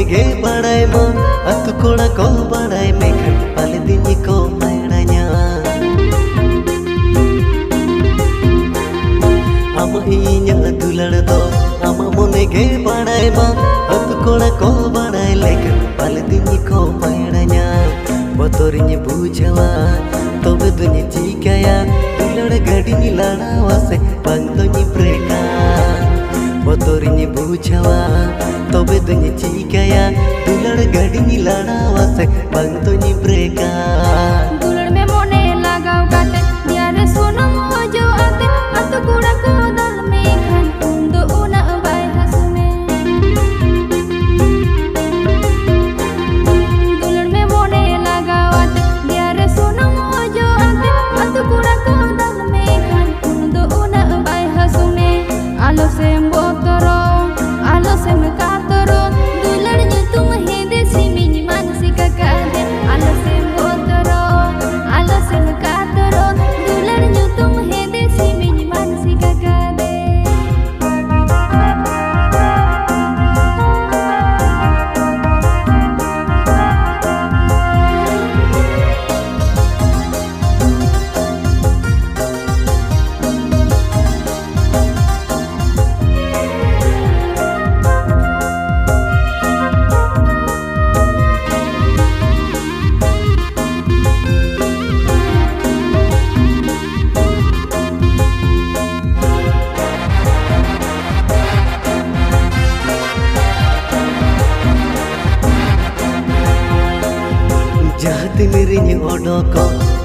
गे बड़ाई मा अतु कोड़ा को बड़ाई मेखन पाले दिनी को मैड़ाnya आमा इnya दुलड़ दो आमा मोने गे बड़ाई मा अतु कोड़ा को बड़ाई लेखन पाले दिनी को मैड़ाnya बतोरिnya बुझावा तबे दुनी चिकाया दुलड़ गाड़ी नि लड़ावा से बांग दुनी ब्रेका बतोरिnya बुझावा तबे दुनी चिकाया दुलड़ गाड़ी नि लड़ावा से बांग दुनी ब्रेका दुलड़ में मोने लगाव काटे दियारे सोनम जो आते अतु कुड़ा को दल में खान उन्दो उना बाय हसमे दुलड़ में मोने लगाव आते दियारे सोनम जो आते अतु कुड़ा को दल में खान उन्दो उना बाय हसमे आलो से बोतरो आलो से मकातरो दुलड़ जो तुम हे देसी मिनी मानसिक कादे आलो से बोतरो आलो से मकातरो दुलड़ जो तुम हे देसी मिनी मानसिक कादे तिनिरिnya odoko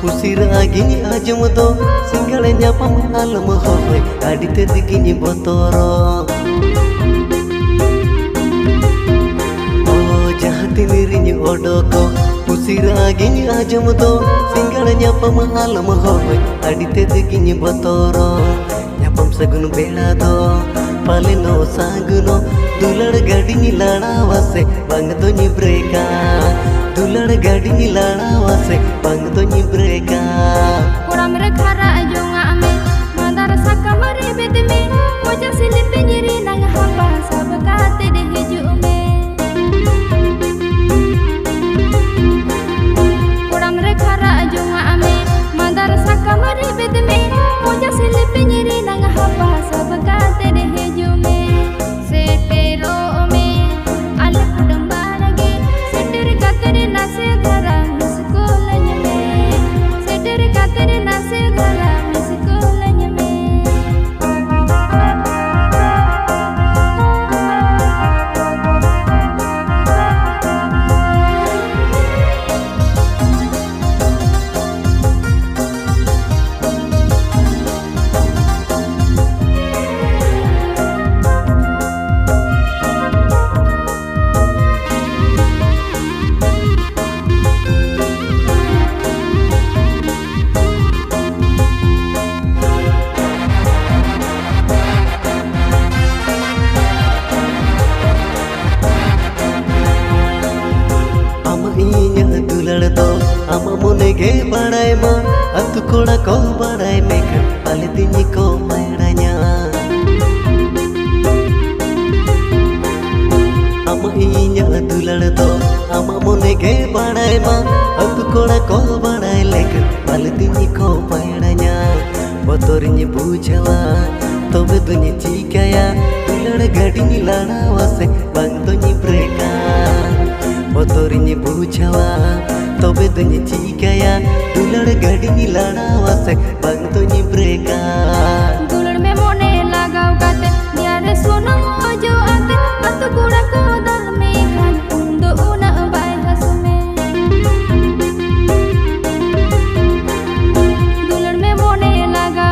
usiraginya ajam do singgalnya pamalam hoy adite diginya botoro oh jahatininya odoko usiraginya ajam do singgalnya pamalam hoy adite diginya botoro nyapam sagun bela do paleno saguno dulad gadi ni ladawa se bang do ni breka दुलड़ गाड़ी नि लड़ावा से बांग तो नि ब्रेका कोड़ा मेरे खारा जोंगा में मादार साका मरे बेद में मोजा सिलिपे निरी नंग हपा सब काते दे हिजु में कोड़ा मेरे खारा जोंगा में मादार साका मरे बेद में मोजा सिलिपे निरी नंग हपा सब काते दे हिजु में सेटेरो में आले कुडम बारगे सेटर काते नसे धरा मिसकोलnya में सेटर काते नसे धरा मिसकोलnya में दुलड़ दो आमा मोने गे बड़ाई मा अतु कोड़ा को बड़ाई मेखन पाले दिनी को मैड़ाnya आमा इnya दुलड़ दो आमा मोने गे बड़ाई मा अतु कोड़ा को बड़ाई लेखन पाले दिनी को मैड़ाnya बतोरिnya बुझावा तबे दुनी चिकाया दुलड़ गाड़ी नि लड़ावा से बांग तो नि ब्रेका बतोरिnya बुझावा तबे दुनी चिकाया दुलड़ गाड़ी नि लड़ावा से बांग तो नि ब्रेका दुलड़ में मोने लगाव काते दियारे सोनम जो आते अतु कुड़ा को दल में खान उन्दो उना बाय हसमे दुलड़ में मोने लगाव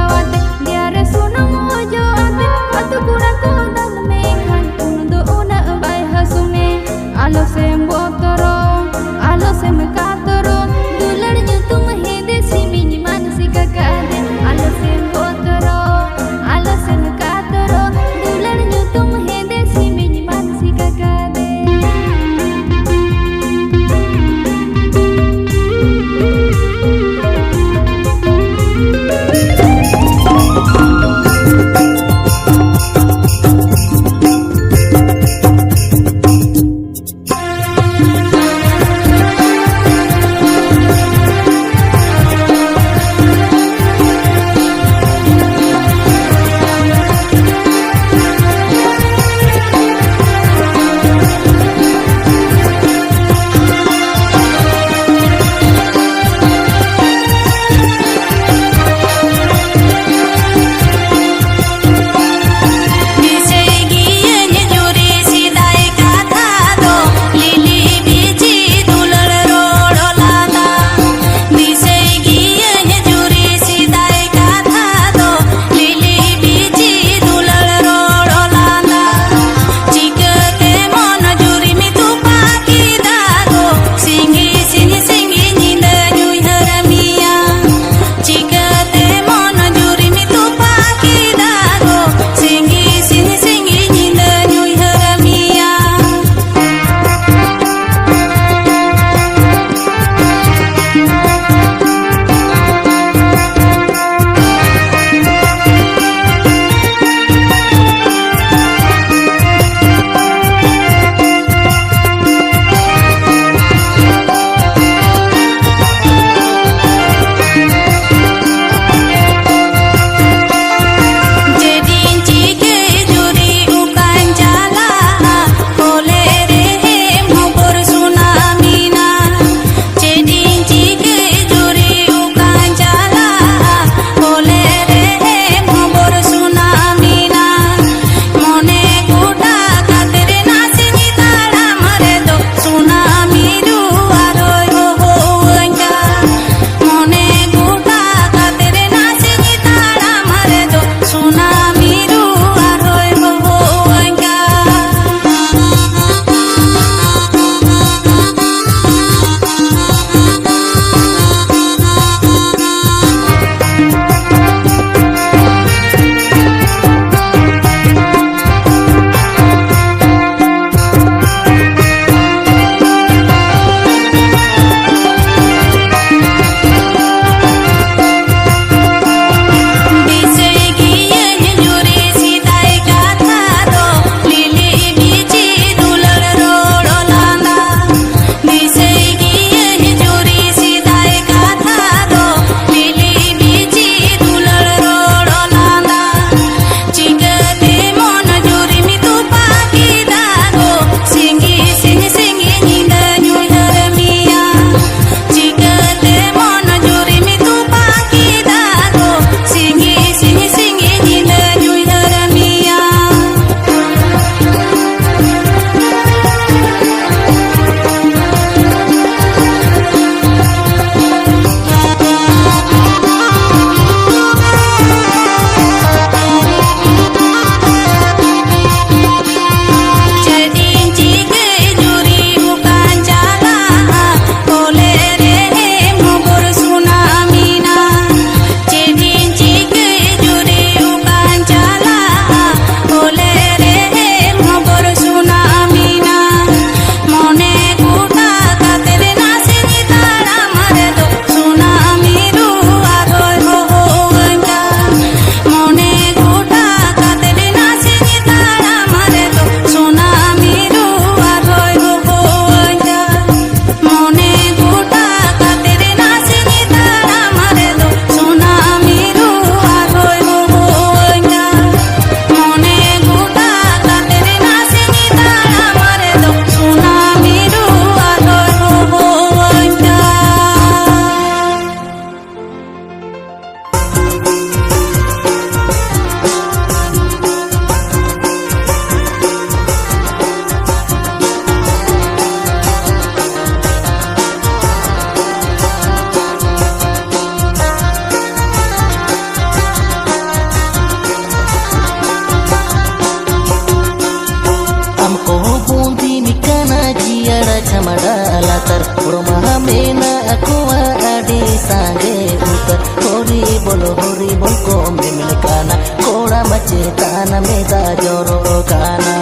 चेतान में दा जोरो काना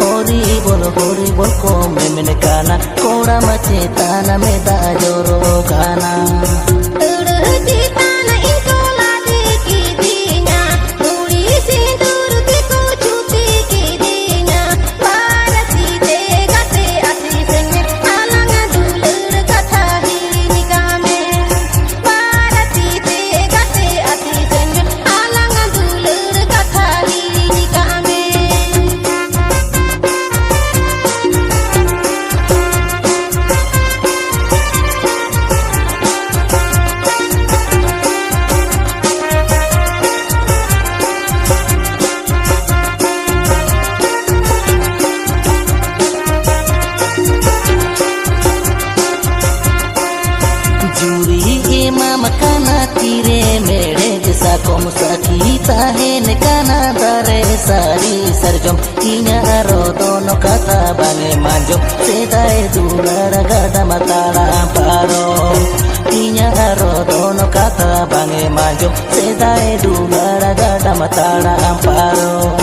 होरी बोल को मेमने काना कोड़ा मा चेतान में दा जोरो काना tahen kana dare sari sarjom inya rodono kata bange manjom sedai dulara gada matara amparo inya rodono kata bange manjom sedai dulara gada matara amparo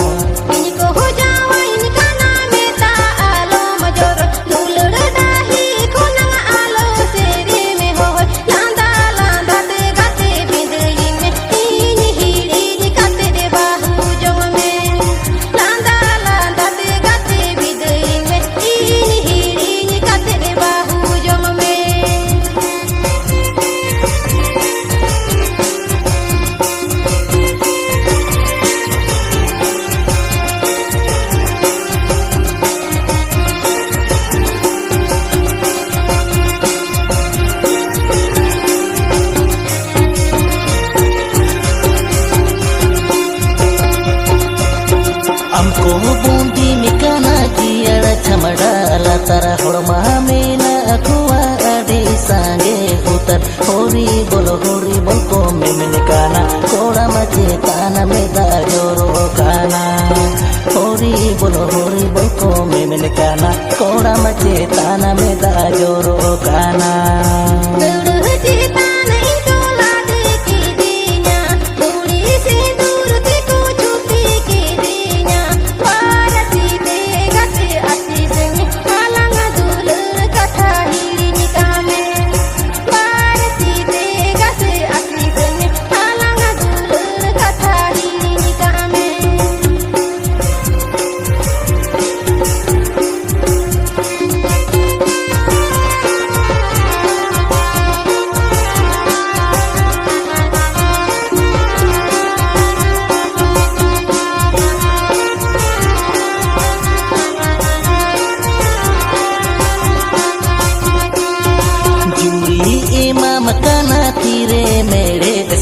tara horma mena akua adi sange utar hori bol ko memene kana koda mache kana meda joro kana hori bol ko memene kana koda mache kana meda joro kana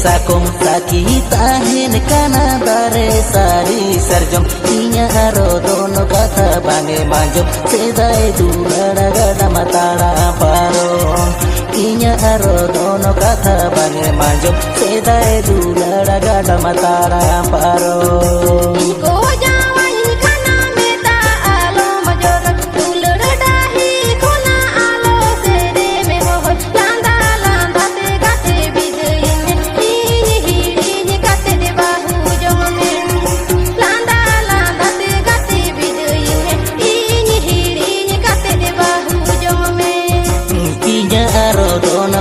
sakom saki tahen kana dare sari sarjom inya rodono kata bange manjom sedai dulara gada matara paro inya rodono kata bange manjom sedai dulara gada matara paro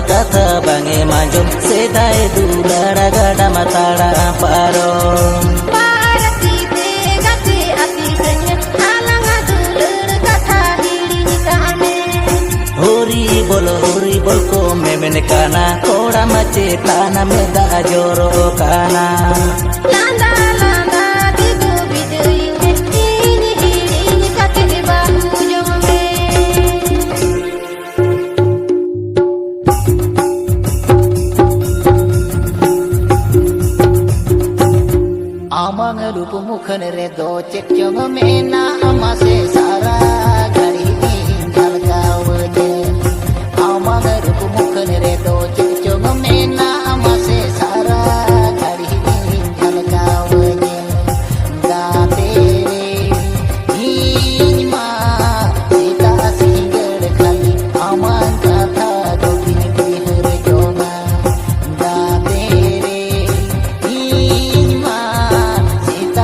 kata bange manjom sedai dulara gada matara paro parati te gati ati senya alanga dulur kata hilini kame hori bol ko memene kana koda mache tana meda joro kana landa digo bidui ini hilini kate de bahu jome amang rup mukhan re do chek chong mena amase sara gari gal gawde amang rup mukhan re do chek chong mena amase sara gari gal gawde da tere hima sita singar khali amang katha do bin bihar joma da tere hima sita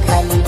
खाली